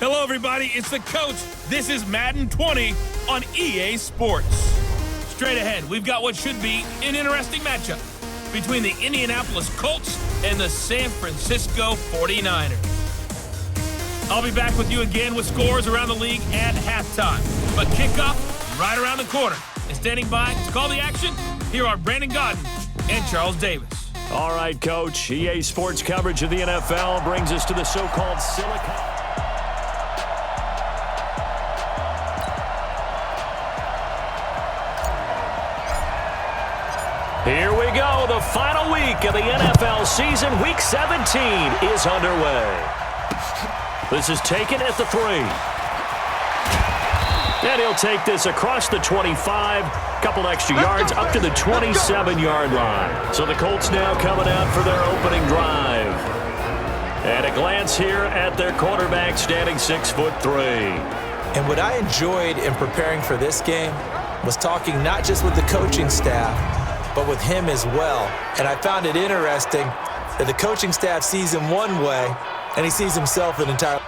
Hello, everybody. It's the coach. This is Madden 20 on EA Sports. Straight ahead, we've got what should be an interesting matchup between the Indianapolis Colts and the San Francisco 49ers. I'll be back with you again with scores around the league at halftime. But kickoff right around the corner. And standing by to call the action, here are Brandon Gaudin and Charles Davis. All right, Coach. EA Sports coverage of the NFL brings us to the so-called Silicon. Here we go. The final week of the NFL season. Week 17 is underway. This is taken at the 3. And he'll take this across the 25. Couple extra yards up to the 27-yard line. So the Colts now coming out for their opening drive. And a glance here at their quarterback standing 6'3". And what I enjoyed in preparing for this game was talking not just with the coaching staff, but with him as well. And I found it interesting that the coaching staff sees him one way, and he sees himself an entire.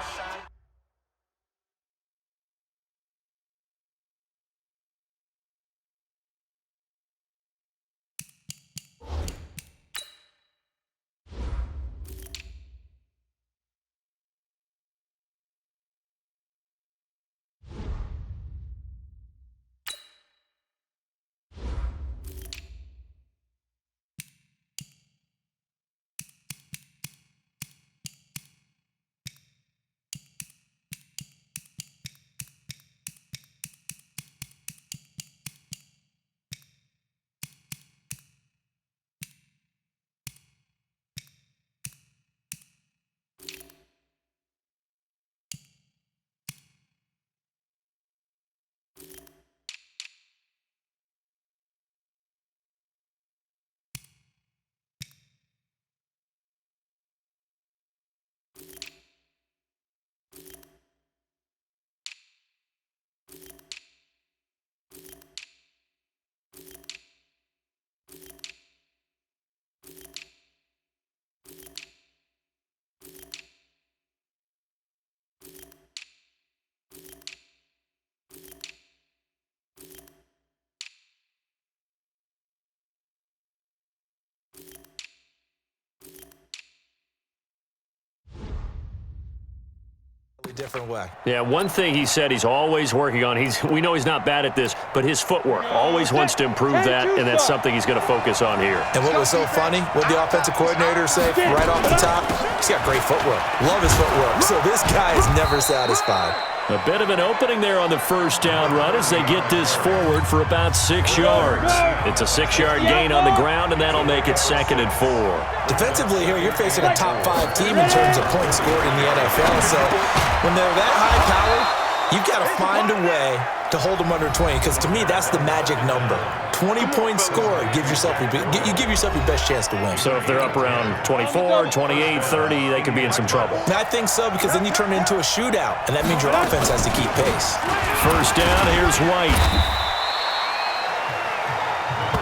Different way. Yeah, one thing he said he's always working on, we know he's not bad at this, but his footwork, always wants to improve that, and that's something he's going to focus on here. And what was so funny, what the offensive coordinator say right off the top, he's got great footwork. Love his footwork. So this guy is never satisfied. A bit of an opening there on the first down run as they get this forward for about 6 yards. It's a 6-yard gain on the ground, and that'll make it 2nd and 4. Defensively here, you're facing a top-5 team in terms of points scored in the NFL. So when they're that high-powered, you've got to find a way to hold them under 20, because to me, that's the magic number. 20 points scored, you give yourself your best chance to win. So if they're up around 24, 28, 30, they could be in some trouble. I think so, because then you turn it into a shootout, and that means your offense has to keep pace. First down, here's White.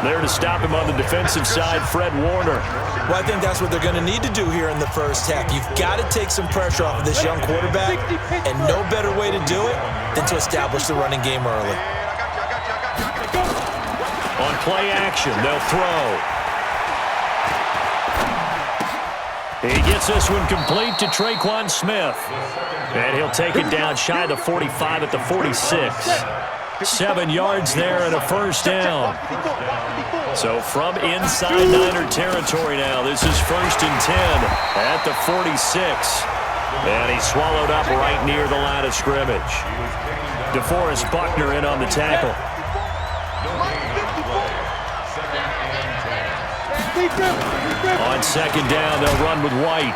There to stop him on the defensive side, Fred Warner. Well, I think that's what they're going to need to do here in the first half. You've got to take some pressure off of this young quarterback, and no better way to do it than to establish the running game early. On play action, they'll throw. He gets this one complete to Traquan Smith. And he'll take it down shy of the 45 at the 46. 7 yards there and a first down. So from inside Niner territory now, this is 1st and 10 at the 46. And he's swallowed up right near the line of scrimmage. DeForest Buckner in on the tackle. On 2nd down, they'll run with White.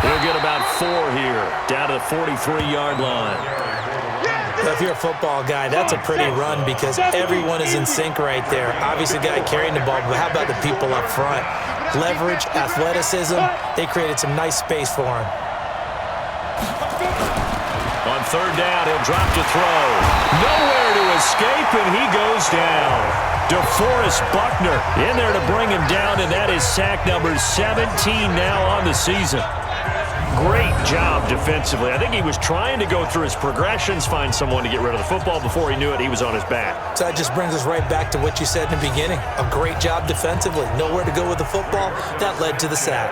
He'll get about 4 here, down to the 43-yard line. If you're a football guy, that's a pretty run because everyone is in sync right there. Obviously, the guy carrying the ball, but how about the people up front? Leverage, athleticism, they created some nice space for him. On 3rd down, he'll drop to throw. Nowhere to escape, and he goes down. DeForest Buckner in there to bring him down, and that is sack number 17 now on the season. great job defensively. I think he was trying to go through his progressions, find someone to get rid of the football. Before he knew it, he was on his back. So that just brings us right back to what you said in the beginning. A great job defensively. Nowhere to go with the football. That led to the sack.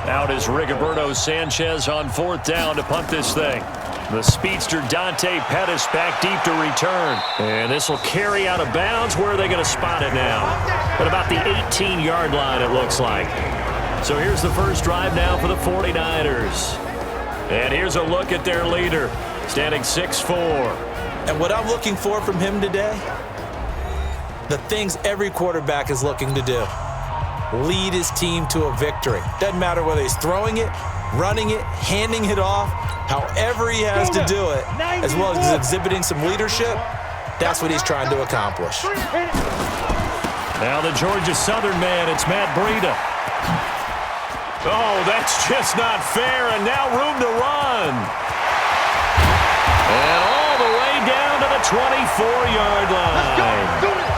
Out is Rigoberto Sanchez on 4th down to punt this thing. The speedster Dante Pettis back deep to return. And this will carry out of bounds. Where are they going to spot it now? At about the 18-yard line, it looks like. So here's the first drive now for the 49ers. And here's a look at their leader, standing 6'4". And what I'm looking for from him today, the things every quarterback is looking to do. Lead his team to a victory. Doesn't matter whether he's throwing it, running it, handing it off, however he has to do it, as well as exhibiting some leadership, that's what he's trying to accomplish. Now the Georgia Southern man, it's Matt Breida. Oh, that's just not fair, and now room to run. And all the way down to the 24-yard line.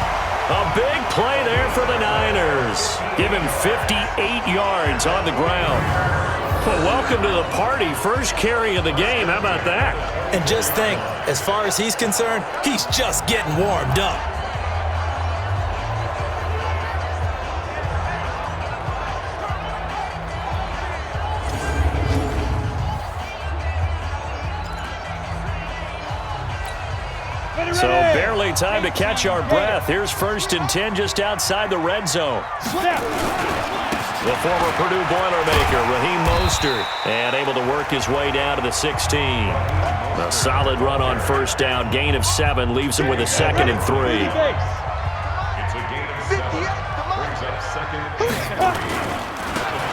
A big play there for the Niners. Give him 58 yards on the ground. Well, welcome to the party. First carry of the game. How about that? And just think, as far as he's concerned, he's just getting warmed up. So barely time to catch our breath. Here's 1st and 10 just outside the red zone. The former Purdue Boilermaker, Raheem Mostert, and able to work his way down to the 16. A solid run on 1st down. Gain of 7 leaves him with a 2nd and 3.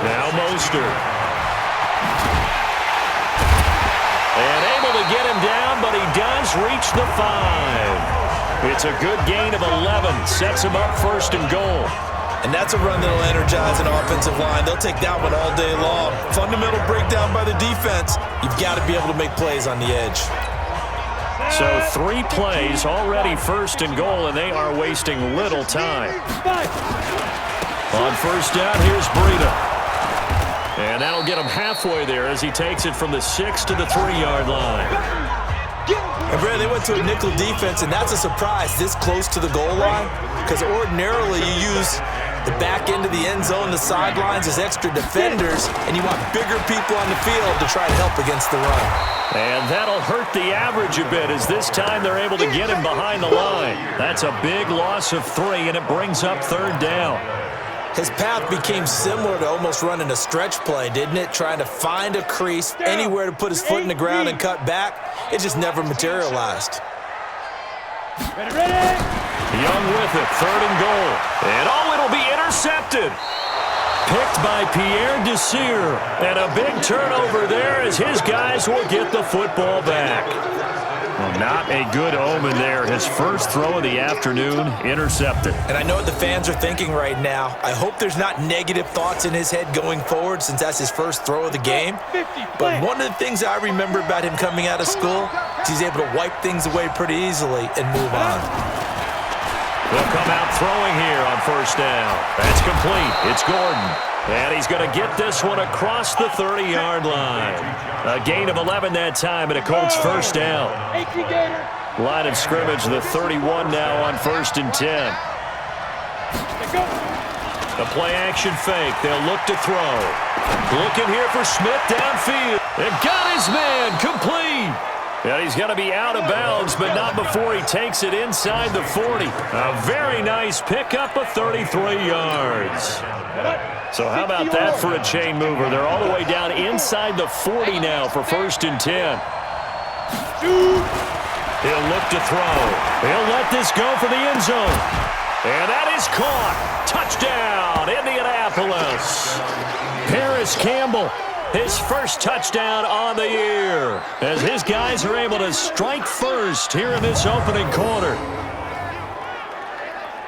Now Mostert. And able to get him down, but he does reach the 5. It's a good gain of 11. Sets him up 1st and goal. And that's a run that'll energize an offensive line. They'll take that one all day long. Fundamental breakdown by the defense. You've got to be able to make plays on the edge. So 3 plays, already 1st and goal, and they are wasting little time. On 1st down, here's Breida. And that'll get him halfway there as he takes it from the 6 to the 3-yard line. And Brad, they went to a nickel defense, and that's a surprise this close to the goal line, because ordinarily you use the back end of the end zone, the sidelines as extra defenders, and you want bigger people on the field to try to help against the run. And that'll hurt the average a bit as this time they're able to get him behind the line. That's a big loss of 3, and it brings up 3rd down. His path became similar to almost running a stretch play, didn't it? Trying to find a crease, anywhere to put his foot in the ground and cut back. It just never materialized. Young with it, 3rd and goal. And it'll be intercepted. Picked by Pierre Desir. And a big turnover there as his guys will get the football back. Well, not a good omen there. His first throw of the afternoon, intercepted. And I know what the fans are thinking right now. I hope there's not negative thoughts in his head going forward since that's his first throw of the game. But one of the things I remember about him coming out of school is he's able to wipe things away pretty easily and move on. They'll come out throwing here on 1st down. That's complete. It's Gordon. And he's going to get this one across the 30-yard line. A gain of 11 that time, and a Colts 1st down. Line of scrimmage, the 31 now on 1st and 10. The play-action fake. They'll look to throw. Looking here for Smith downfield. And got his man complete. And he's going to be out of bounds, but not before he takes it inside the 40. A very nice pickup of 33 yards. So how about that for a chain mover? They're all the way down inside the 40 now for 1st and 10. He'll look to throw. He'll let this go for the end zone. And that is caught. Touchdown, Indianapolis. Paris Campbell, his first touchdown on the year, as his guys are able to strike first here in this opening quarter.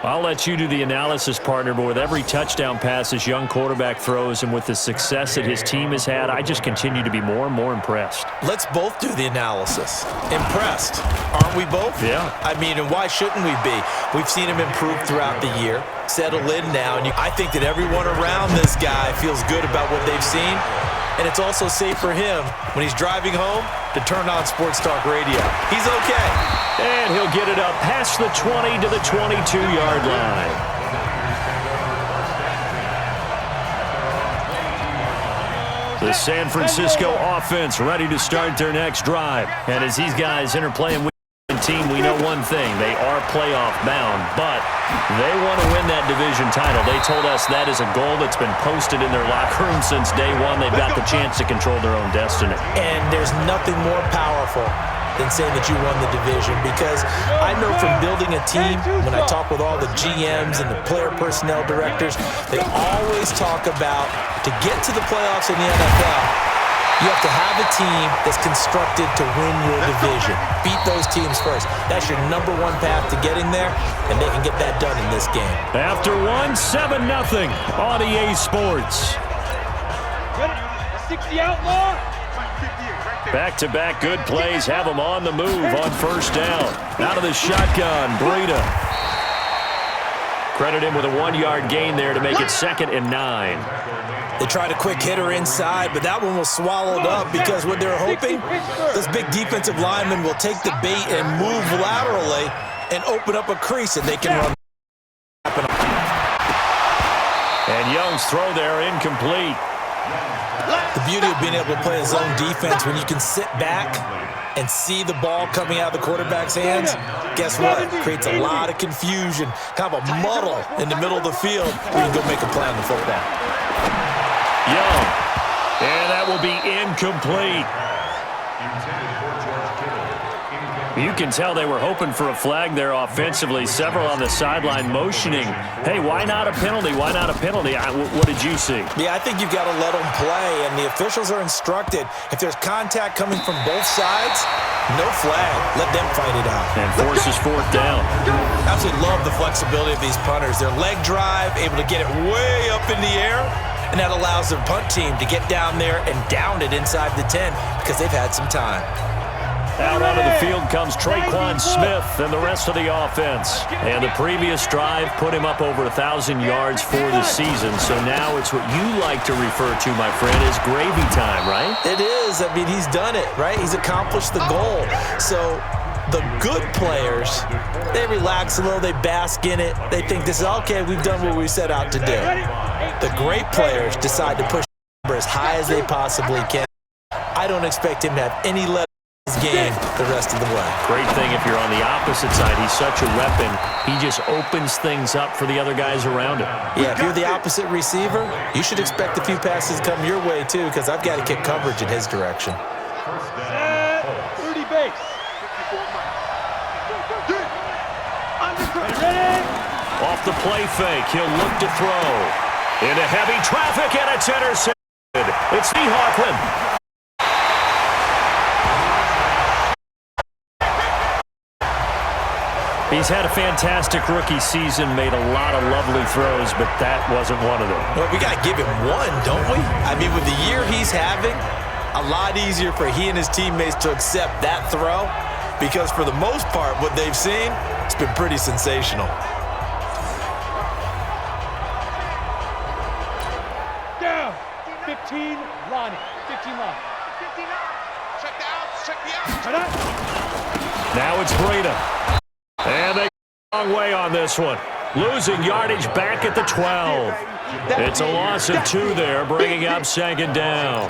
I'll let you do the analysis, partner, but with every touchdown pass this young quarterback throws and with the success that his team has had, I just continue to be more and more impressed. Let's both do the analysis. Impressed. Aren't we both? Yeah. I mean, and why shouldn't we be? We've seen him improve throughout the year, settle in now, and I think that everyone around this guy feels good about what they've seen. and it's also safe for him when he's driving home to turn on Sports Talk Radio. He's okay. And he'll get it up past the 20 to the 22-yard line. The San Francisco offense ready to start their next drive. And as these guys enter playing with the team, we know one thing. They are playoff bound, but they want to win that division title. They told us that is a goal that's been posted in their locker room since day one. They've got the chance to control their own destiny. And there's nothing more powerful than saying that you won the division, because I know from building a team, when I talk with all the GMs and the player personnel directors, they always talk about, to get to the playoffs in the NFL, you have to have a team that's constructed to win your division. Beat those teams first. That's your number one path to getting there, and they can get that done in this game. After one, 7-0 on EA Sports. 60 outlaw. Back-to-back good plays have them on the move on first down. Out of the shotgun, Breida. Credit him with a 1-yard gain there to make it 2nd and 9. They tried a quick hitter inside, but that one was swallowed up because what they're hoping, those big defensive linemen will take the bait and move laterally and open up a crease, and they can run. And Young's throw there incomplete. The beauty of being able to play a zone defense, when you can sit back and see the ball coming out of the quarterback's hands, guess what? It creates a lot of confusion, kind of a muddle in the middle of the field where you can go make a play on the football. Young, and that will be incomplete. You can tell they were hoping for a flag there offensively. Several on the sideline motioning, hey, why not a penalty? Why not a penalty? What did you see? Yeah, I think you've got to let them play, and the officials are instructed, if there's contact coming from both sides, no flag. Let them fight it out. And forces 4th down. Absolutely love the flexibility of these punters. Their leg drive, able to get it way up in the air, and that allows their punt team to get down there and down it inside the 10 because they've had some time. Out onto the field comes Traquan Smith and the rest of the offense. And the previous drive put him up over 1,000 yards for the season. So now it's what you like to refer to, my friend, as gravy time, right? It is. I mean, he's done it, right? He's accomplished the goal. So the good players, they relax a little, they bask in it. They think this is, okay, we've done what we set out to do. The great players decide to push the number as high as they possibly can. I don't expect him to have any let his game the rest of the way. Great thing if you're on the opposite side. He's such a weapon. He just opens things up for the other guys around him. Yeah, if you're the opposite receiver, you should expect a few passes to come your way too, because I've got to kick coverage in his direction. 30 base. Off the play fake, he'll look to throw. Into heavy traffic, and it's intercepted. It's Hawkland. He's had a fantastic rookie season, made a lot of lovely throws, but that wasn't one of them. Well, we got to give him one, don't we? I mean, with the year he's having, a lot easier for he and his teammates to accept that throw, because for the most part, what they've seen, it's been pretty sensational. Down. 15, Lonnie. 15 Lonnie. Check the outs. Check the outs. Now it's Breida. And they go a long way on this one. Losing yardage back at the 12. It's a loss of 2 there, bringing up 2nd down.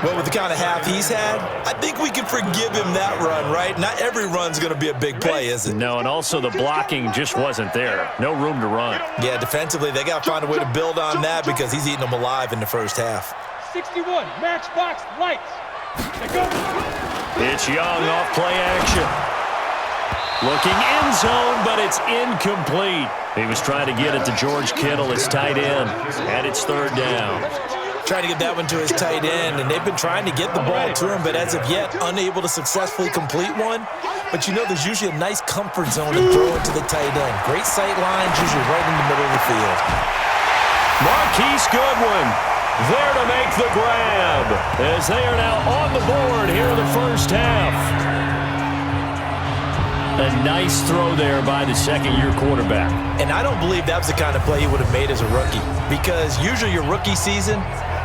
Well, with the kind of half he's had, I think we can forgive him that run, right? Not every run's going to be a big play, is it? No, and also the blocking just wasn't there. No room to run. Yeah, defensively, they got to find a way to build on that because he's eating them alive in the first half. 61, matchbox lights. It's Young off play action. Looking end zone, but it's incomplete. He was trying to get it to George Kittle, his tight end, and it's 3rd down. Trying to get that one to his tight end, and they've been trying to get the ball to him, but as of yet, unable to successfully complete one. But you know, there's usually a nice comfort zone to throw it to the tight end. Great sight lines, usually right in the middle of the field. Marquise Goodwin there to make the grab, as they are now on the board here in the first half. A nice throw there by the second-year quarterback. And I don't believe that was the kind of play he would have made as a rookie, because usually your rookie season,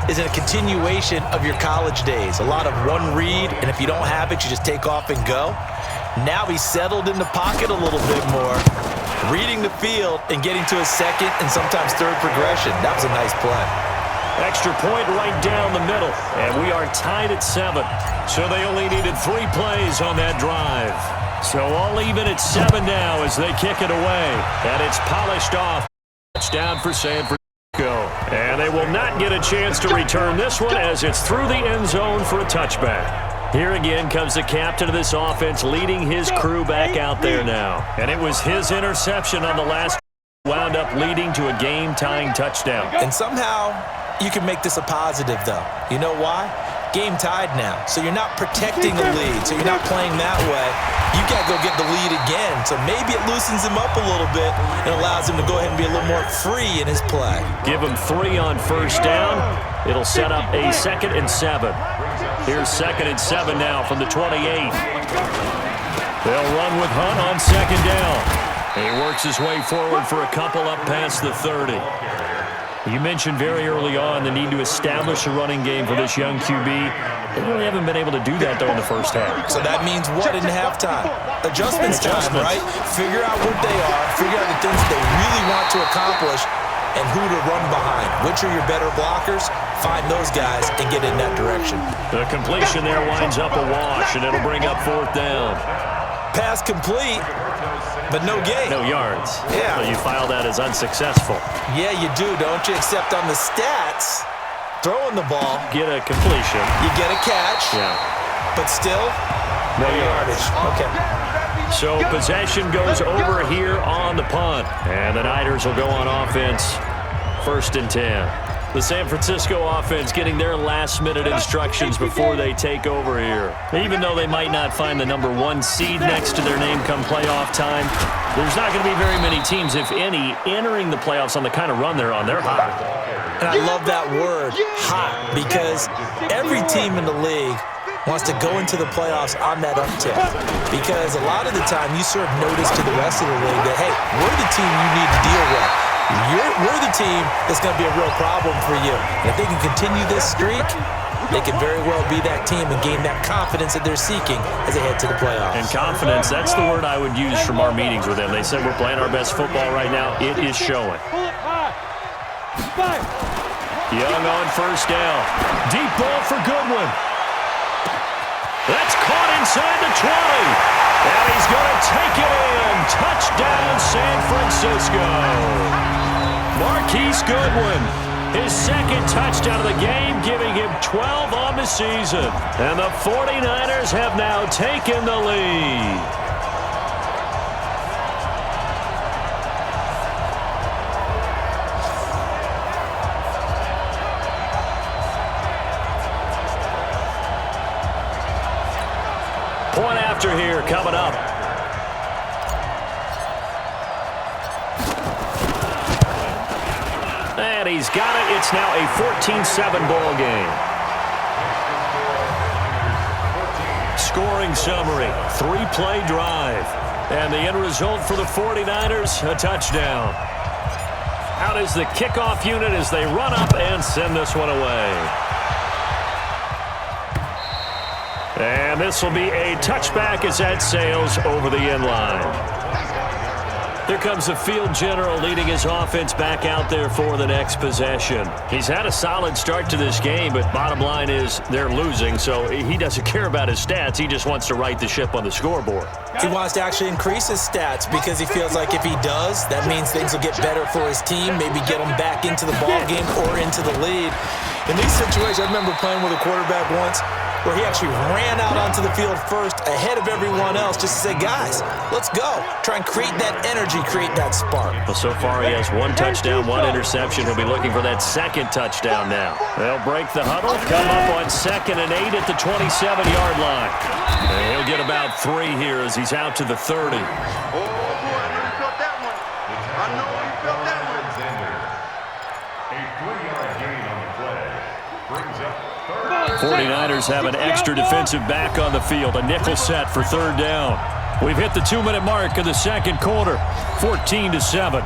is a continuation of your college days. A lot of one read, and if you don't have it, you just take off and go. Now he's settled in the pocket a little bit more, reading the field and getting to a second and sometimes third progression. That was a nice play. Extra point right down the middle, and we are tied at 7. So they only needed 3 plays on that drive. So all even at 7 now as they kick it away, and it's polished off. Touchdown for San Francisco, and they will not get a chance to return this one as it's through the end zone for a touchback. Here again comes the captain of this offense leading his crew back out there now, and it was his interception on the last wound up leading to a game-tying touchdown. And somehow you can make this a positive, though. You know why? Game tied now, so you're not protecting the lead, so you're not playing that way. You got to go get the lead again, so maybe it loosens him up a little bit and allows him to go ahead and be a little more free in his play. Give him 3 on first down. It'll set up a 2nd and 7. Here's 2nd and 7 now from the 28. They'll run with Hunt on 2nd down. He works his way forward for a couple up past the 30. You mentioned very early on the need to establish a running game for this young QB. They really haven't been able to do that, though, in the first half. So that means what in halftime? Adjustments time, right? Figure out what they are, figure out the things that they really want to accomplish, and who to run behind. Which are your better blockers? Find those guys and get in that direction. The completion there winds up a wash, and it'll bring up 4th down. Pass complete, but no gain. No yards. Yeah. So you file that as unsuccessful. Yeah, you do, don't you? Except on the stats, throwing the ball, Get a completion. you get a catch, Yeah. but still, no yardage. Okay. So possession goes over here on the punt. And the Niners will go on offense, 1st and 10. The San Francisco offense getting their last-minute instructions before they take over here. Even though they might not find the number 1 seed next to their name come playoff time, there's not going to be very many teams, if any, entering the playoffs on the kind of run they're on. They're hot. And I love that word, hot, because every team in the league wants to go into the playoffs on that uptick. Because a lot of the time you serve notice to the rest of the league that, hey, we're the team you need to deal with. We're the team that's going to be a real problem for you. And if they can continue this streak, they can very well be that team and gain that confidence that they're seeking as they head to the playoffs. And confidence, that's the word I would use from our meetings with them. They said we're playing our best football right now. It is showing. Pull it high. 5. Young on first down. Deep ball for Goodwin. That's caught inside the 20. And he's going to take it in. Touchdown, San Francisco. Marquise Goodwin, his 2nd touchdown of the game, giving him 12 on the season. And the 49ers have now taken the lead. Point after here coming up. And he's got it. It's now a 14-7 ball game. Scoring summary, 3-play drive. And the end result for the 49ers, a touchdown. Out is the kickoff unit as they run up and send this one away. And this will be a touchback as that sails over the end line. Here comes the field general leading his offense back out there for the next possession. He's had a solid start to this game, but bottom line is they're losing, so he doesn't care about his stats. He just wants to right the ship on the scoreboard. He wants to actually increase his stats because he feels like if he does, that means things will get better for his team, maybe get him back into the ball game or into the lead. In these situations, I remember playing with a quarterback once where he actually ran out onto the field first ahead of everyone else just to say, guys, let's go. Try and create that energy, create that spark. Well, so far he has 1 touchdown, 1 interception. He'll be looking for that 2nd touchdown now. They'll break the huddle, come up on 2nd and 8 at the 27-yard line. And he'll get about 3 here as he's out to the 30. Oh, boy, I know you felt that one. I know you felt that one. A 3-yard gain on the play brings up 49ers have an extra defensive back on the field. A nickel set for 3rd down. We've hit the 2-minute mark of the 2nd quarter. 14-7.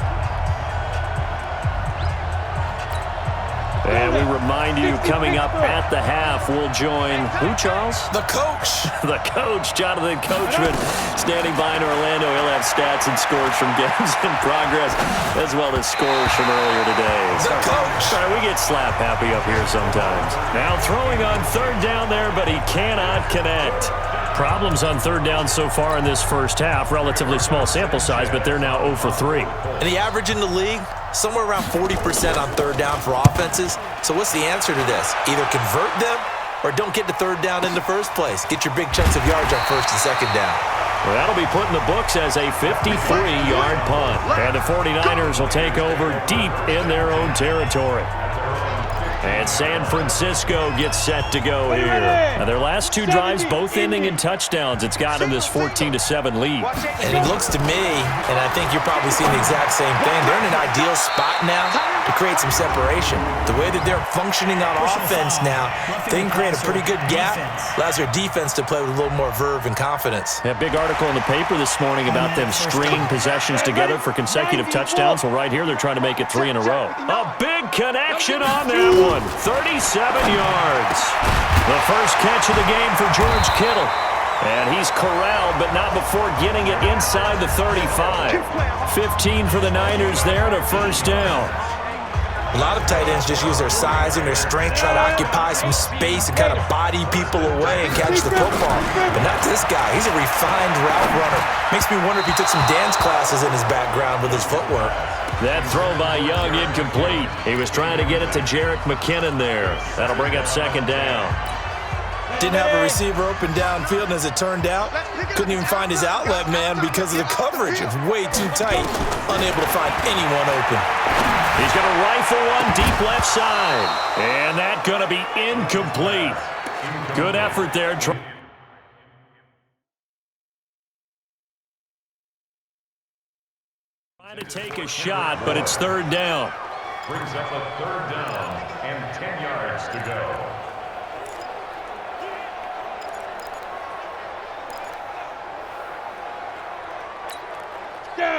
And we remind you, coming up at the half, we'll join who, Charles? The coach. The coach, Jonathan Coachman, standing by in Orlando. He'll have stats and scores from games in progress, as well as scores from earlier today. The coach. Sorry, we get slap happy up here sometimes. Now throwing on third down there, but he cannot connect. Problems on third down so far in this first half. Relatively small sample size, but they're now 0 for 3. And the average in the league, somewhere around 40% on third down for offenses. So what's the answer to this? Either convert them or don't get to third down in the first place. Get your big chunks of yards on first and second down. Well, that'll be put in the books as a 53-yard punt. And the 49ers will take over deep in their own territory. And San Francisco gets set to go here. Now, their last two drives, both ending in touchdowns. It's got them this 14-7 lead. And it looks to me, and I think you're probably seeing the exact same thing, they're in an ideal spot now to create some separation. The way that they're functioning on offense now, they can create a pretty good gap. Allows their defense to play with a little more verve and confidence. A big article in the paper this morning about them stringing possessions together for consecutive touchdowns. Well, right here, they're trying to make it 3 in a row. A big connection on that one. 37 yards. The first catch of the game for George Kittle. And he's corralled, but not before getting it inside the 35. 15 for the Niners there to first down. A lot of tight ends just use their size and their strength, try to occupy some space and kind of body people away and catch the football. But not this guy. He's a refined route runner. Makes me wonder if he took some dance classes in his background with his footwork. That throw by Young incomplete. He was trying to get it to Jerick McKinnon there. That'll bring up second down. Didn't have a receiver open downfield, and as it turned out, couldn't even find his outlet man because of the coverage. It's way too tight, unable to find anyone open. He's going to rifle one deep left side, and that's going to be incomplete. Good effort there. Trying to take a shot, but it's third down. Brings up a third down and 10 yards to go.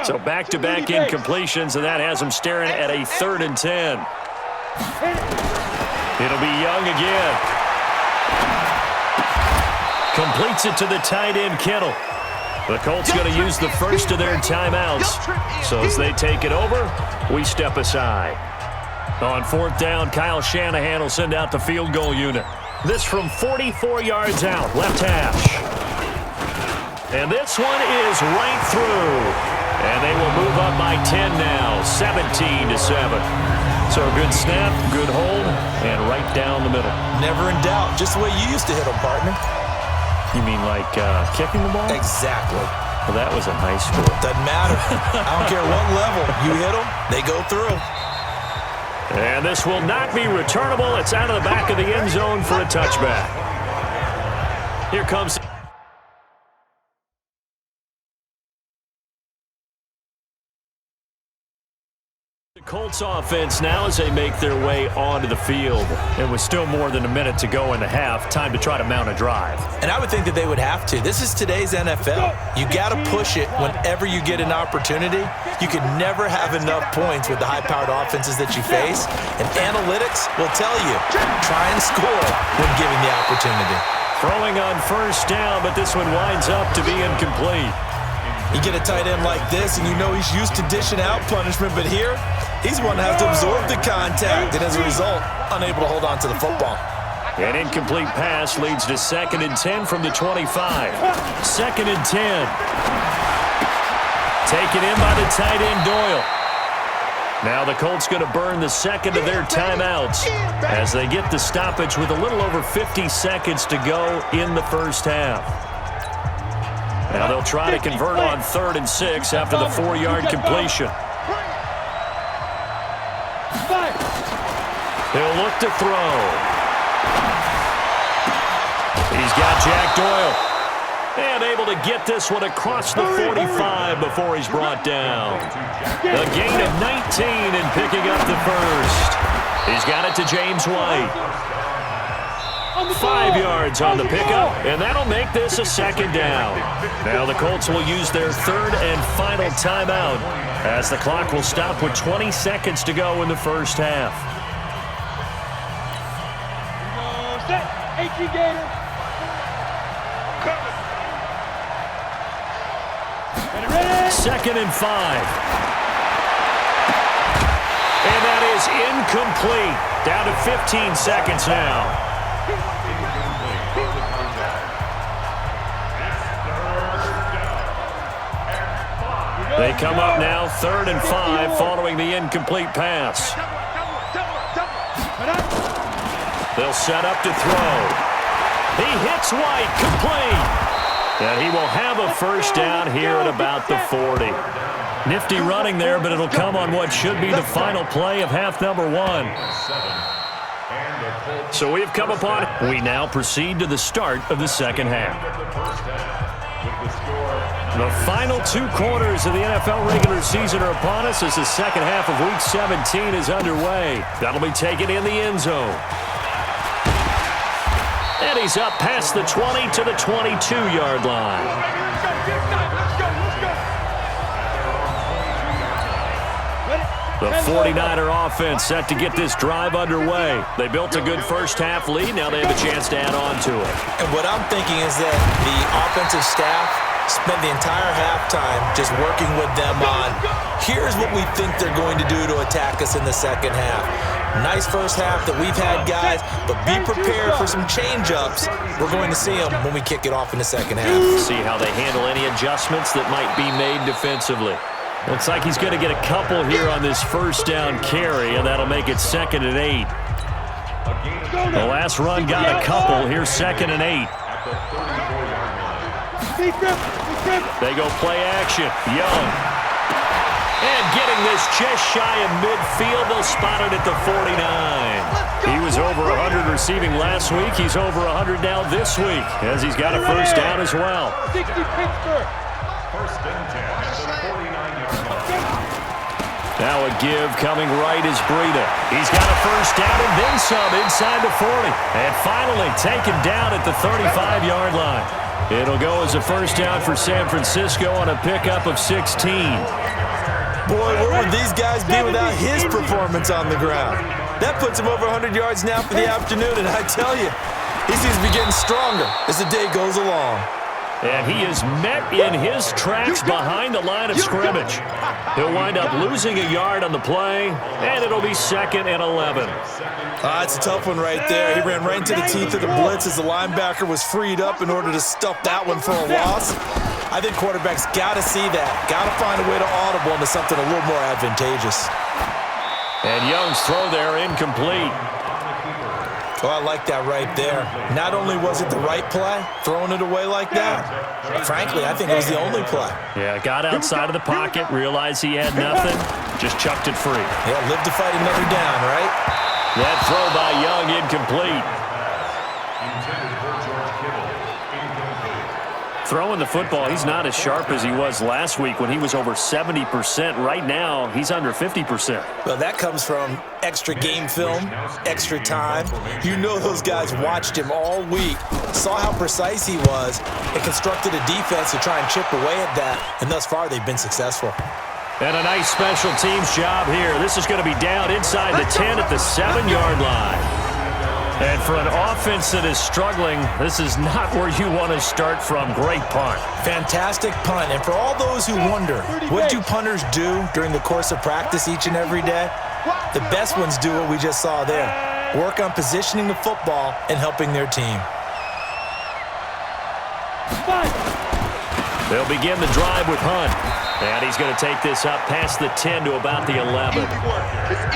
So back-to-back incompletions, and that has him staring at a 3rd and 10. It'll be Young again. Completes it to the tight end, Kittle. The Colts going to use the first of their timeouts. So as they take it over, we step aside. On fourth down, Kyle Shanahan will send out the field goal unit. This from 44 yards out, left hash. And this one is right through. And they will move up by 10 now, 17-7. So a good snap, good hold, and right down the middle. Never in doubt, just the way you used to hit them, partner. You mean like kicking the ball? Exactly. Well, that was in high school. Doesn't matter. I don't care what level. You hit them, they go through. And this will not be returnable. It's out of the back of the end zone for a touchback. Here comes... Colts offense now as they make their way onto the field. And with still more than a minute to go in the half, time to try to mount a drive. And I would think that they would have to. This is today's NFL. You got to push it whenever you get an opportunity. You can never have enough points with the high-powered offenses that you face. And analytics will tell you, try and score when given the opportunity. Throwing on first down, but this one winds up to be incomplete. You get a tight end like this, and you know he's used to dishing out punishment, but here, he's one that has to absorb the contact, and as a result, unable to hold on to the football. An incomplete pass leads to 2nd and 10 from the 25. 2nd and 10. Taken in by the tight end, Doyle. Now the Colts going to burn the second of their timeouts as they get the stoppage with a little over 50 seconds to go in the first half. Now they'll try to convert on 3rd and 6 after the 4-yard completion. He'll look to throw. He's got Jack Doyle. And able to get this one across the 45 before he's brought down. A gain of 19 and picking up the first. He's got it to James White. 5 yards on the pickup, and that'll make this a 2nd down. Now the Colts will use their 3rd and final timeout as the clock will stop with 20 seconds to go in the first half. Easy, Gator. Ready? 2nd and 5. And that is incomplete. Down to 15 seconds now. They come up now 3rd and 5 following the incomplete pass. They'll set up to throw. He hits White, complete. And he will have a first down here at about the 40. Nifty running there, but it'll come on what should be the final play of half number 1. So we've come upon it. We now proceed to the start of the second half. The final 2 quarters of the NFL regular season are upon us as the second half of Week 17 is underway. That'll be taken in the end zone. And he's up past the 20 to the 22-yard line. The 49er offense set to get this drive underway. They built a good first-half lead. Now they have a chance to add on to it. And what I'm thinking is that the offensive staff spent the entire halftime just working with them on, here's what we think they're going to do to attack us in the second half. Nice first half that we've had, guys, but be prepared for some change-ups. We're going to see them when we kick it off in the second half. See how they handle any adjustments that might be made defensively. Looks like he's going to get a couple here on this first down carry, and that'll make it 2nd and 8. The last run got a couple. Here's 2nd and 8. They go play action. Young. And getting this just shy of midfield. They'll spot it at the 49. He was over 100 receiving last week. He's over 100 now this week as he's got a first down as well. 60 Pittsburgh. First and 10 at the 49-yard line. Now a give coming right is Breida. He's got a first down and then some inside the 40. And finally taken down at the 35-yard line. It'll go as a first down for San Francisco on a pickup of 16. Boy, where would these guys be without his performance on the ground? That puts him over 100 yards now for the afternoon, and I tell you, he seems to be getting stronger as the day goes along. And he is met in his tracks behind the line of scrimmage. He'll wind up losing a yard on the play, and it'll be 2nd and 11. It's a tough one right there. He ran right into the teeth of the blitz as the linebacker was freed up in order to stuff that one for a loss. I think quarterbacks got to see that. Got to find a way to audible into something a little more advantageous. And Young's throw there incomplete. Oh, I like that right there. Not only was it the right play, throwing it away like that, frankly, I think it was the only play. Yeah, got outside of the pocket, realized he had nothing, just chucked it free. Yeah, live to fight another down, right? That throw by Young incomplete. Intended for George Kittle. Incomplete. Throwing the football, he's not as sharp as he was last week when he was over 70%. Right now, he's under 50%. Well, that comes from extra game film, extra time. You know those guys watched him all week, saw how precise he was, and constructed a defense to try and chip away at that, and thus far they've been successful. And a nice special teams job here. This is going to be down inside the 10 at the 7-yard line. And for an offense that is struggling, this is not where you want to start from. Great punt. Fantastic punt. And for all those who wonder, what do punters do during the course of practice each and every day? The best ones do what we just saw there. Work on positioning the football and helping their team. They'll begin the drive with Hunt. And he's going to take this up past the 10 to about the 11.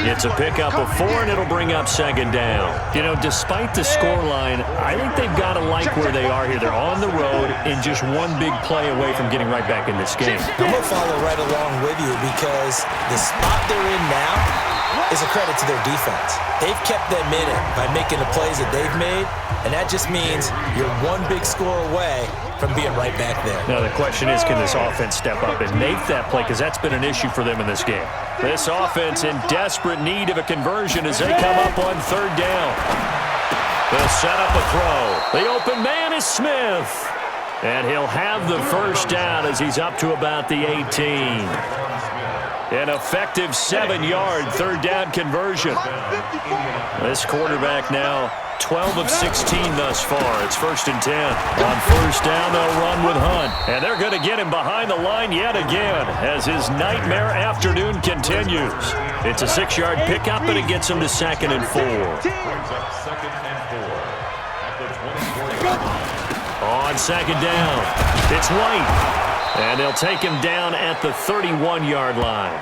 It's a pickup of 4, and it'll bring up 2nd down. You know, despite the scoreline, I think they've got to like where they are here. They're on the road and just one big play away from getting right back in this game. I'm going to follow right along with you because the spot they're in now is a credit to their defense. They've kept them in it by making the plays that they've made, and that just means you're one big score away from being right back there. Now the question is, can this offense step up and make that play? Because that's been an issue for them in this game. This offense in desperate need of a conversion as they come up on 3rd down. They'll set up a throw. The open man is Smith. And he'll have the first down as he's up to about the 18. An effective 7-yard 3rd down conversion. This quarterback now 12 of 16 thus far. It's 1st and 10. On 1st down, they'll run with Hunt. And they're going to get him behind the line yet again as his nightmare afternoon continues. It's a 6-yard pickup, and it gets him to 2nd and 4. Brings up 2nd and 4 at the 24. On 2nd down, it's White. And they'll take him down at the 31-yard line.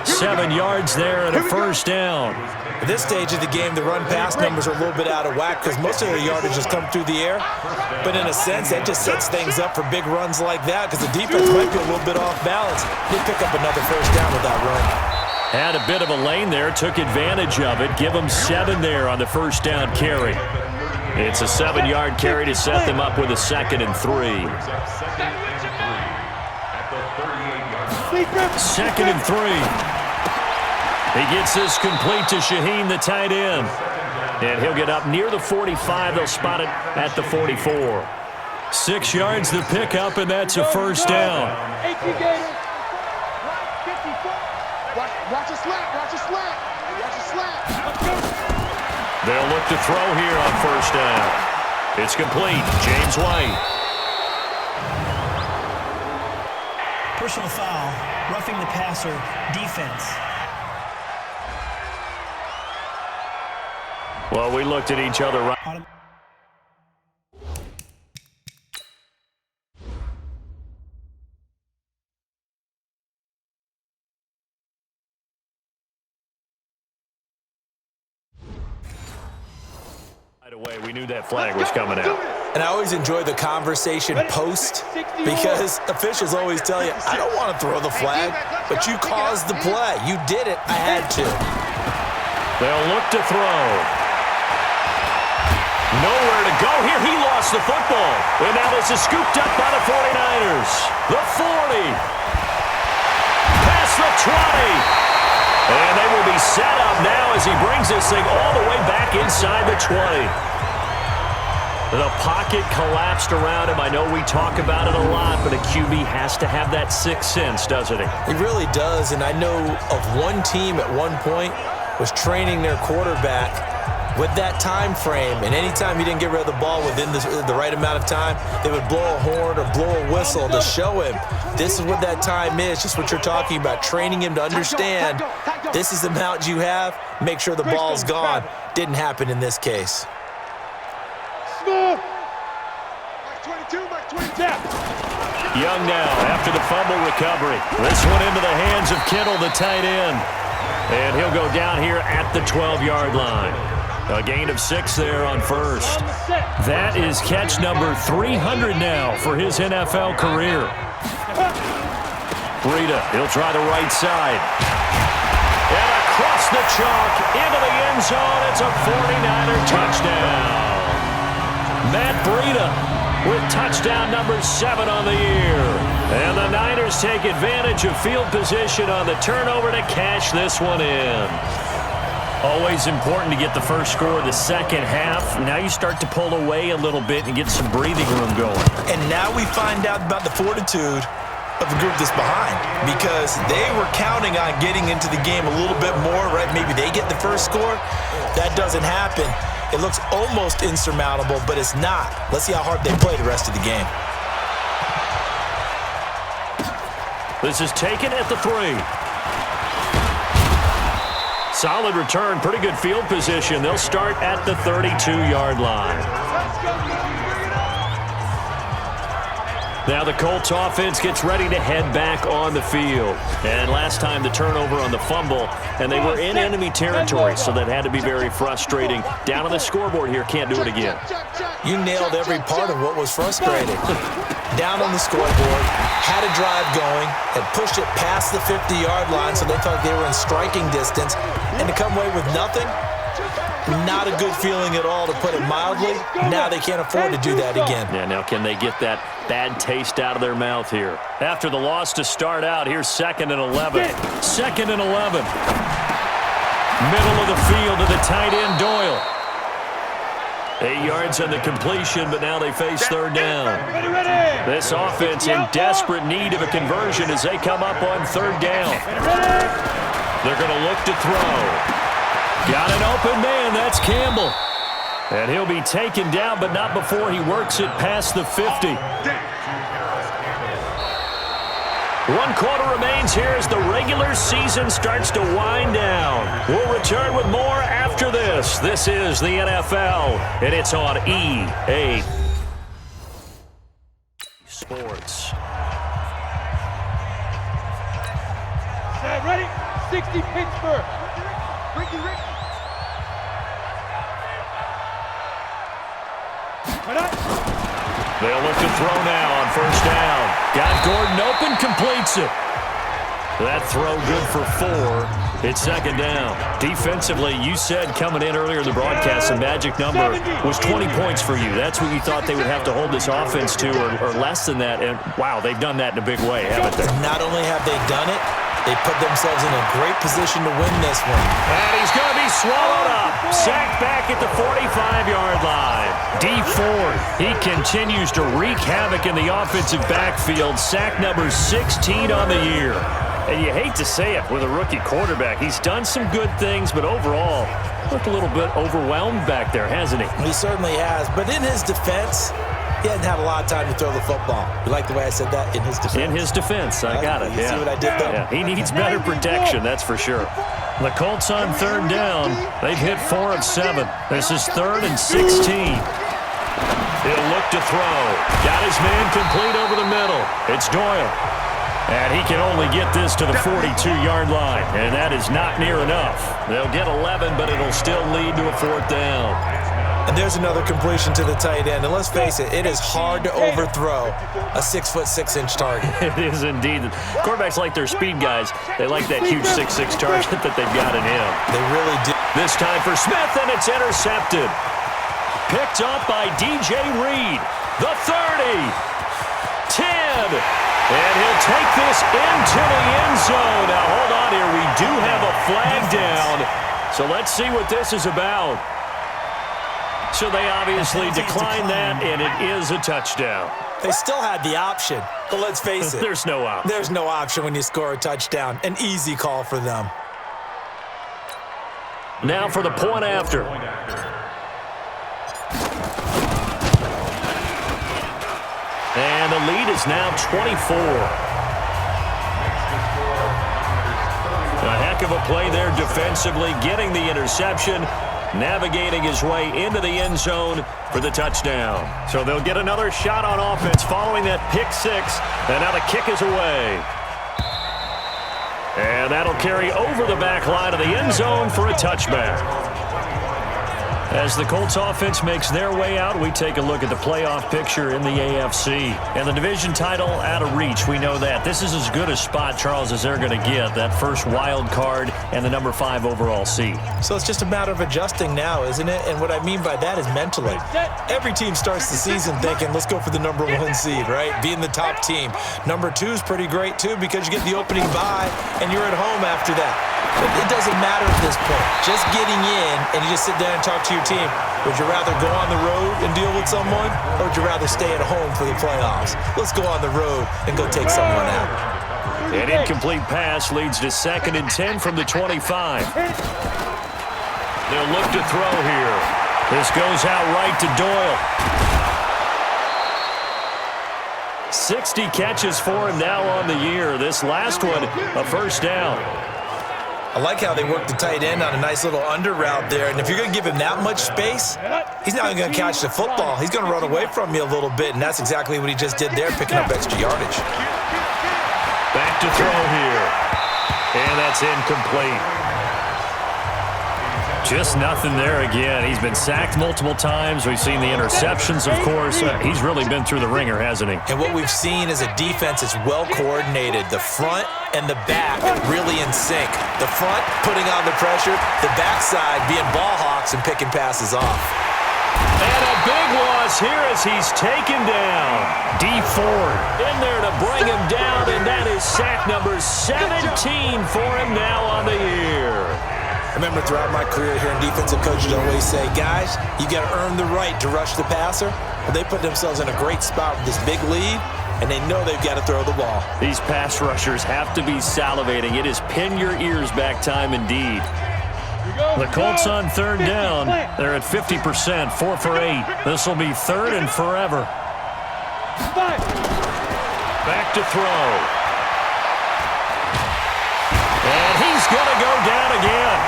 7 yards there and a 1st down. At this stage of the game, the run-pass numbers are a little bit out of whack because most of the yardage has come through the air. But in a sense, that just sets things up for big runs like that because the defense might be a little bit off balance. They pick up another 1st down with that run. Had a bit of a lane there, took advantage of it. Give them 7 there on the 1st down carry. It's a 7-yard carry to set them up with a 2nd and 3. 2nd and 3. He gets this complete to Shaheen, the tight end. And he'll get up near the 45. They'll spot it at the 44. 6 yards the pickup, and that's a 1st down. Watch a slap, watch a slap, watch a slap. They'll look to throw here on 1st down. It's complete. James White. Personal foul, roughing the passer, defense. Well, we looked at each other right. Away. We knew that flag was coming out. And I always enjoy the conversation post because officials always tell you, I don't want to throw the flag, but you caused the play. You did it. I had to. They'll look to throw. Nowhere to go here. He lost the football. And now this is scooped up by the 49ers. The 40. Past the 20. And they will be set up now as he brings this thing all the way back inside the 20. The pocket collapsed around him. I know we talk about it a lot, but a QB has to have that sixth sense, doesn't he? He really does, and I know of one team at one point was training their quarterback with that time frame, and anytime he didn't get rid of the ball within the right amount of time, they would blow a horn or blow a whistle to show him this is what that time is, just what you're talking about, training him to understand this is the amount you have, make sure the ball's gone. Didn't happen in this case. Young now after the fumble recovery. This one into the hands of Kittle, the tight end. And he'll go down here at the 12-yard line. A gain of 6 there on 1st. That is catch number 300 now for his NFL career. Breida, he'll try the right side. And across the chalk into the end zone. It's a 49er touchdown. Matt Breida with touchdown number 7 on the year. And the Niners take advantage of field position on the turnover to cash this one in. Always important to get the first score of the second half. Now you start to pull away a little bit and get some breathing room going. And now we find out about the fortitude of the group that's behind, because they were counting on getting into the game a little bit more, right? Maybe they get the first score. That doesn't happen. It looks almost insurmountable, but it's not. Let's see how hard they play the rest of the game. This is taken at the 3. Solid return, pretty good field position. They'll start at the 32-yard line. Now the Colts offense gets ready to head back on the field. And last time the turnover on the fumble, and they were in enemy territory, so that had to be very frustrating. Down on the scoreboard here, can't do it again. You nailed every part of what was frustrating. Down on the scoreboard, had a drive going, had pushed it past the 50-yard line, so they thought they were in striking distance, and to come away with nothing, not a good feeling at all, to put it mildly. Now they can't afford to do that again. Yeah, now can they get that bad taste out of their mouth here? After the loss to start out, here's 2nd and 11. 2nd and 11. Middle of the field to the tight end, Doyle. 8 yards on the completion, but now they face 3rd down. This offense in desperate need of a conversion as they come up on 3rd down. They're going to look to throw. Got an open man. That's Campbell. And he'll be taken down, but not before he works it past the 50. 1 quarter remains here as the regular season starts to wind down. We'll return with more after this. This is the NFL, and it's on EA Sports. Set, ready? 60 Pittsburgh. Ricky. They'll look to throw now on first down. Got Gordon open, completes it. That throw good for 4. It's second down. Defensively, you said coming in earlier in the broadcast, the magic number was 20 points for you. That's what you thought they would have to hold this offense to, or less than that. And, wow, they've done that in a big way, haven't they? Not only have they done it, they put themselves in a great position to win this one. And he's going to be swallowed up. Sacked back at the 45-yard line. Dee Ford, he continues to wreak havoc in the offensive backfield. Sack number 16 on the year. And you hate to say it with a rookie quarterback. He's done some good things, but overall, looked a little bit overwhelmed back there, hasn't he? He certainly has. But in his defense, he hasn't had a lot of time to throw the football. You like the way I said that? In his defense. In his defense. I got it. You see what I did there? Yeah, he needs better protection, that's for sure. The Colts on third down. They've hit 4 of 7. This is 3rd and 16. He'll look to throw. Got his man complete over the middle. It's Doyle. And he can only get this to the 42-yard line, and that is not near enough. They'll get 11, but it'll still lead to a 4th down. And there's another completion to the tight end. And let's face it is hard to overthrow a 6'6" target. It is indeed. Quarterbacks like their speed guys. They like that huge 6'6" target that they've got in him. They really do. This time for Smith, and it's intercepted. Picked up by DJ Reed. The 30. 10. And he'll take this into the end zone. Now, hold on here. We do have a flag down. So let's see what this is about. So they obviously declined that, and it is a touchdown. They still had the option, but let's face it. There's no option. There's no option when you score a touchdown. An easy call for them. Now for the point after. And the lead is now 24. A heck of a play there defensively, getting the interception, navigating his way into the end zone for the touchdown. So they'll get another shot on offense following that pick 6, and now the kick is away. And that'll carry over the back line of the end zone for a touchback. As the Colts offense makes their way out, we take a look at the playoff picture in the AFC. And the division title out of reach, we know that. This is as good a spot, Charles, as they're going to get, that first wild card and the number 5 overall seed. So it's just a matter of adjusting now, isn't it? And what I mean by that is mentally. Every team starts the season thinking, let's go for the number 1 seed, right? Being the top team. Number 2 is pretty great, too, because you get the opening bye, and you're at home after that. But it doesn't matter at this point. Just getting in, and you just sit down and talk to your team. Would you rather go on the road and deal with someone, or would you rather stay at home for the playoffs? Let's go on the road and go take someone out. An incomplete pass leads to 2nd and 10 from the 25. They'll look to throw here. This goes out right to Doyle. 60 catches for him now on the year. This last one, a first down. I like how they work the tight end on a nice little under route there. And if you're going to give him that much space, he's not even going to catch the football. He's going to run away from you a little bit, and that's exactly what he just did there, picking up extra yardage. Back to throw here. And that's incomplete. Just nothing there again. He's been sacked multiple times. We've seen the interceptions, of course. He's really been through the ringer, hasn't he? And what we've seen is a defense that's well coordinated. The front and the back really in sync. The front putting on the pressure, the backside being ball hawks and picking passes off. And a big loss here as he's taken down. Dee Ford in there to bring him down, and that is sack number 17 for him now on the year. I remember throughout my career here in defensive coaches always say, guys, you got to earn the right to rush the passer. Well, they put themselves in a great spot with this big lead, and they know they've got to throw the ball. These pass rushers have to be salivating. It is pin your ears back time indeed. The Colts on third down. They're at 50%, 4 for 8. This will be third and forever. Back to throw. And he's going to go down again.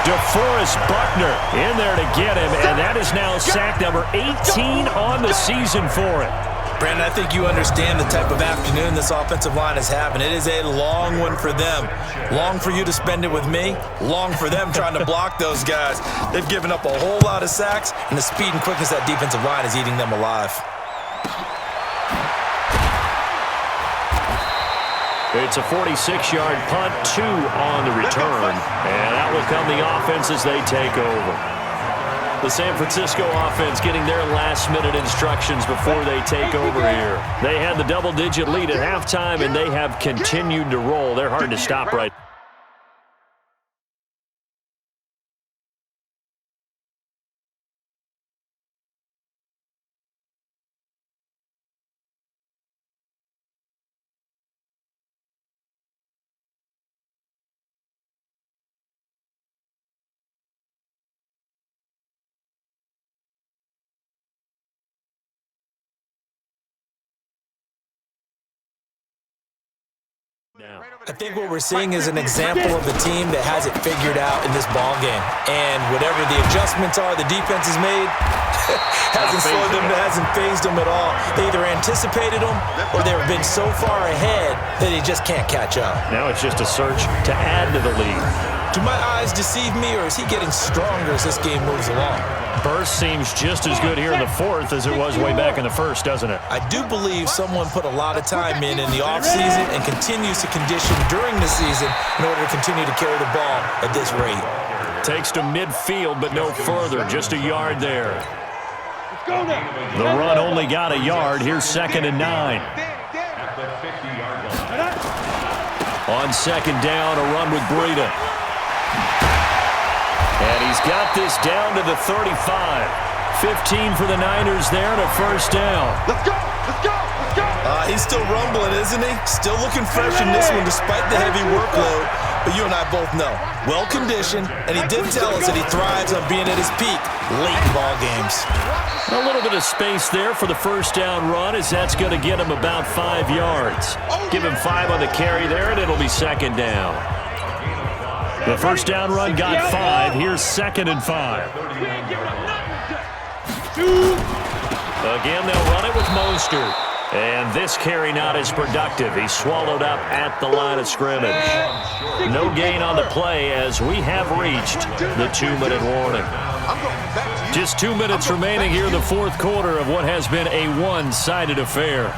DeForest Buckner in there to get him, and that is now sack number 18 on the season for him. Brandon, I think you understand the type of afternoon this offensive line is having. It is a long one for them. Long for you to spend it with me. Long for them trying to block those guys. They've given up a whole lot of sacks, and the speed and quickness of that defensive line is eating them alive. It's a 46-yard punt, 2 on the return, and that will come the offense as they take over. The San Francisco offense getting their last-minute instructions before they take over here. They had the double-digit lead at halftime, and they have continued to roll. They're hard to stop right now. I think what we're seeing is an example of a team that has it figured out in this ball game. And whatever the adjustments are the defense has made hasn't slowed them, hasn't phased them at all. They either anticipated them or they've been so far ahead that they just can't catch up. Now it's just a search to add to the lead. Do my eyes deceive me, or is he getting stronger as this game moves along? Burst seems just as good here in the fourth as it was way back in the first, doesn't it? I do believe someone put a lot of time in the offseason and continues to condition during the season in order to continue to carry the ball at this rate. Takes to midfield, but no further. Just a yard there. The run only got a yard. Here's 2nd and 9. On second down, a run with Breida. And he's got this down to the 35. 15 for the Niners there to first down. Let's go! Let's go! Let's go! He's still rumbling, isn't he? Still looking fresh in this one despite the heavy workload. But you and I both know, well-conditioned, and he did tell us that he thrives on being at his peak late in ball games. A little bit of space there for the first down run, as that's going to get him about 5 yards. Give him 5 on the carry there, and it'll be second down. The first down run got 5. Here's 2nd and 5. Again, they'll run it with Mostert. And this carry not as productive. He's swallowed up at the line of scrimmage. No gain on the play as we have reached the 2-minute warning. Just 2 minutes remaining here in the fourth quarter of what has been a one-sided affair.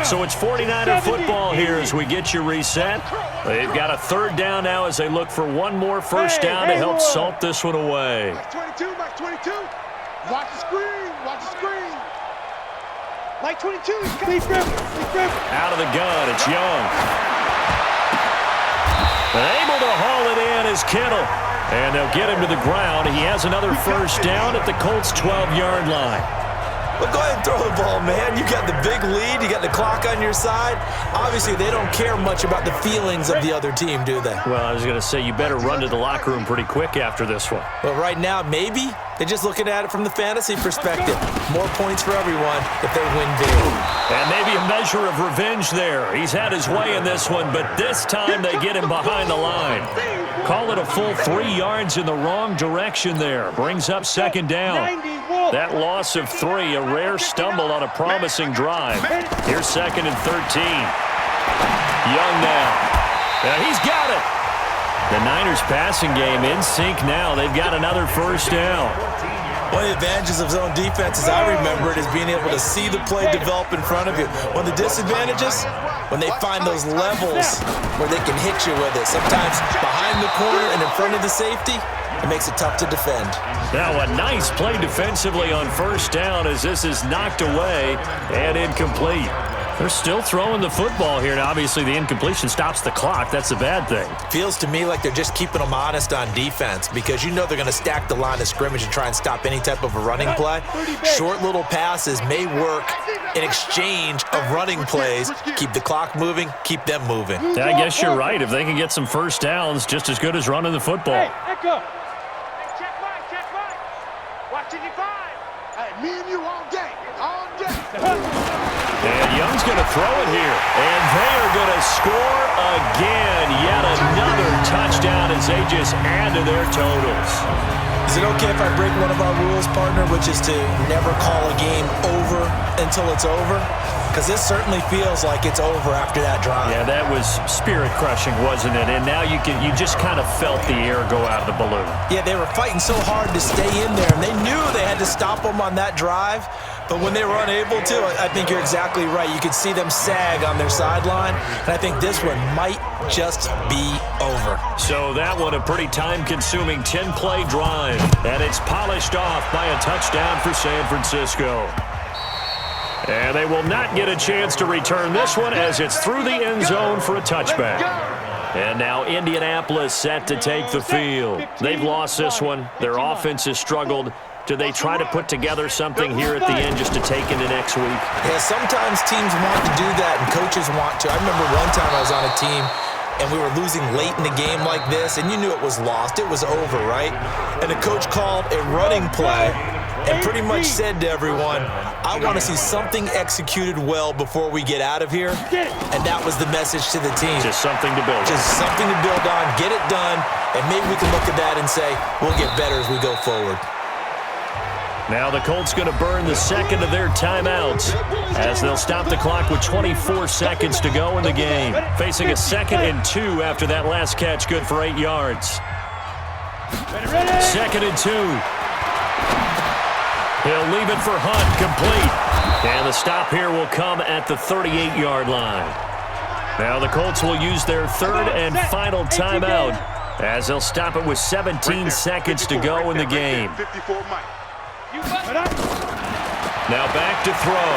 So it's 49er football here as we get you reset. They've got a third down now as they look for one more first down to help salt this one away. Mike 22, Mike 22. Watch the screen, watch the screen. Mike 22, Lee Griffin. Out of the gun, it's Young. Able to haul it in is Kittle. And they'll get him to the ground. He has another first down at the Colts' 12-yard line. Well, go ahead and throw the ball, man. You got the big lead. You got the clock on your side. Obviously, they don't care much about the feelings of the other team, do they? Well, I was going to say, you better run to the locker room pretty quick after this one. But right now, maybe they're just looking at it from the fantasy perspective. More points for everyone if they win big. And maybe a measure of revenge there. He's had his way in this one, but this time they get him behind the line. Call it a full 3 yards in the wrong direction there. Brings up second down. That loss of 3, a rare stumble on a promising drive. Here's 2nd and 13. Young now. He's got it. The Niners passing game in sync now. They've got another first down. One of the advantages of zone defense, as I remember it, is being able to see the play develop in front of you. One of the disadvantages, when they find those levels where they can hit you with it. Sometimes behind the corner and in front of the safety, it makes it tough to defend. Now a nice play defensively on first down as this is knocked away and incomplete. They're still throwing the football here. Now, obviously, the incompletion stops the clock. That's a bad thing. Feels to me like they're just keeping them honest on defense because you know they're going to stack the line of scrimmage and try and stop any type of a running play. Short little passes may work in exchange of running plays. Keep the clock moving, keep them moving. Yeah, I guess you're right. If they can get some first downs, just as good as running the football. Hey, Echo. Check mine. Watch 55. Hey, me and you all day. All day. And Young's going to throw it here. And they are going to score again. Yet another touchdown as they just add to their totals. Is it okay if I break one of our rules, partner, which is to never call a game over until it's over? Because this certainly feels like it's over after that drive. Yeah, that was spirit-crushing, wasn't it? And now you just kind of felt the air go out of the balloon. Yeah, they were fighting so hard to stay in there, and they knew they had to stop them on that drive. But when they were unable to, I think you're exactly right. You could see them sag on their sideline, and I think this one might just be over. So that one, a pretty time-consuming 10-play drive, and it's polished off by a touchdown for San Francisco. And they will not get a chance to return this one as it's through the end zone for a touchback. And now Indianapolis set to take the field. They've lost this one. Their offense has struggled. Do they try to put together something here at the end just to take into next week? Yeah, sometimes teams want to do that and coaches want to. I remember one time I was on a team and we were losing late in the game like this, and you knew it was lost. It was over, right? And the coach called a running play and pretty much said to everyone, I want to see something executed well before we get out of here. And that was the message to the team. Just something to build on. Just something to build on, get it done, and maybe we can look at that and say, we'll get better as we go forward. Now the Colts going to burn the second of their timeouts as they'll stop the clock with 24 seconds to go in the game. Facing a 2nd and 2 after that last catch, good for 8 yards. 2nd and 2. He'll leave it for Hunt, complete. And the stop here will come at the 38-yard line. Now the Colts will use their third and final timeout as they'll stop it with 17 seconds to go in the game. Now back to throw.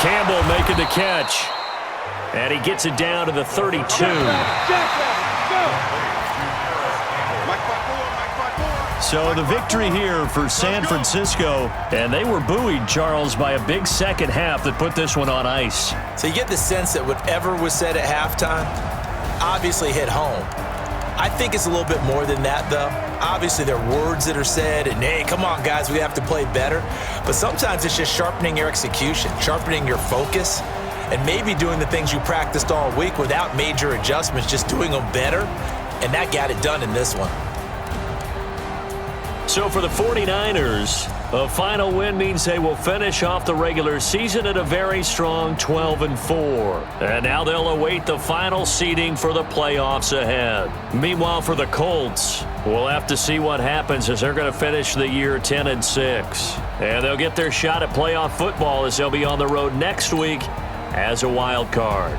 Campbell making the catch. And he gets it down to the 32. So the victory here for San Francisco. And they were buoyed, Charles, by a big second half that put this one on ice. So you get the sense that whatever was said at halftime obviously hit home. I think it's a little bit more than that, though. Obviously, there are words that are said, and, hey, come on, guys, we have to play better. But sometimes it's just sharpening your execution, sharpening your focus, and maybe doing the things you practiced all week without major adjustments, just doing them better, and that got it done in this one. So for the 49ers, a final win means they will finish off the regular season at a very strong 12-4. And now they'll await the final seeding for the playoffs ahead. Meanwhile, for the Colts, we'll have to see what happens as they're going to finish the year 10-6. And they'll get their shot at playoff football as they'll be on the road next week as a wild card.